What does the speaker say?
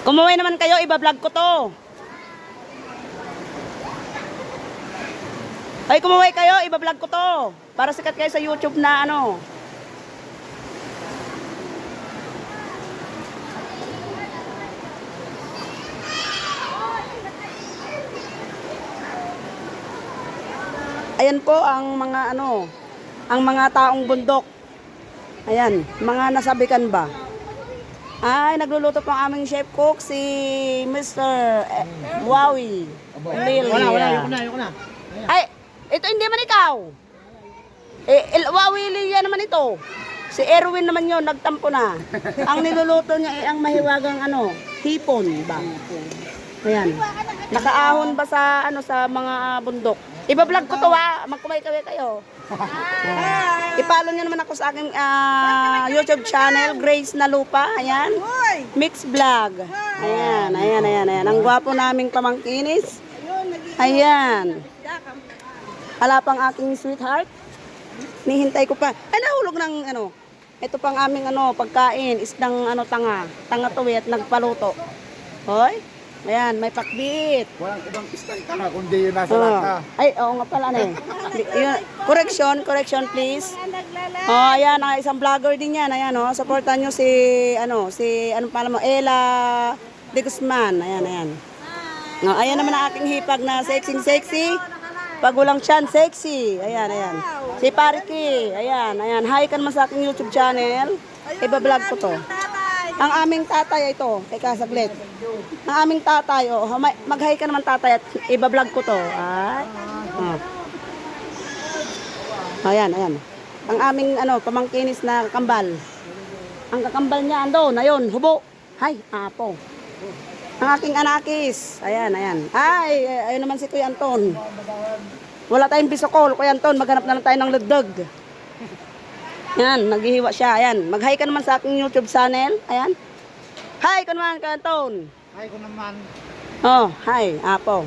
Kumuhay naman kayo, iba-vlog ko to. Ay, kumuhay kayo, iba-vlog ko to. Para sikat kayo sa YouTube na ano. Ayan po ang mga ano, ang mga taong bundok. Ayan, mga nasabikan ba? Ay, nagluluto po ang aming chef cook, si Mr. Wawi. Ayoko na. Ay, ito hindi man ikaw. Wawi Lilia naman ito. Si Erwin naman yon nagtampo na. Ang niluluto niya ay ang mahiwagang ano, hipon ba? Ayan. Nakaahon ba sa ano sa mga bundok? Iba-vlog ko to ha. Magkumay-kaway kayo. I-follow nyo naman ako sa aking YouTube channel, Grace na Lupa. Ayan. Mix vlog. Ayan. Ang gwapo naming pamangkinis. Ayan. Hala pang aking sweetheart. Nihintay ko pa. Ay, nahulog ng ano. Ito pang aming ano, pagkain. Isdang ano, tanga. Tanga tuwi at nagpaluto. Hoy. Ayan, may pakbit. Walang ibang pistang tanga kundi yung nasa lata. Ay, oo nga pala na Correction please. Oh, ayan, isang vlogger din yan. Ayan, oh, supportan nyo si, anong pala mo, Ella de Guzman. Ayan. Oh, ayan naman ang aking hipag na sexy. Pag walang tiyan, sexy. Ayan. Si Pariki. Ayan. Hi ka naman sa aking YouTube channel. Iba-vlog ko to. Ang aming tatay ito, saglit. Ang aming tatay, mag-hi ka naman tatay at iba-vlog ko to. Ay. Oh. Ayan. Ang aming pamangkinis na kambal. Ang kakambal niya andon, ayun, hubo. Hay, apo. Ang aking anakis. Ayan. Ay, ayun naman si Kuya Anton. Wala tayong bisokol, Kuya Anton, maghanap na lang tayo ng legdeg. Yan, naghihiwa siya. Ayan, mag-hi ka naman sa aking YouTube channel. Ayan. Hi ka naman, Kuya Anton. Hi ko naman. Oh, hi, apo.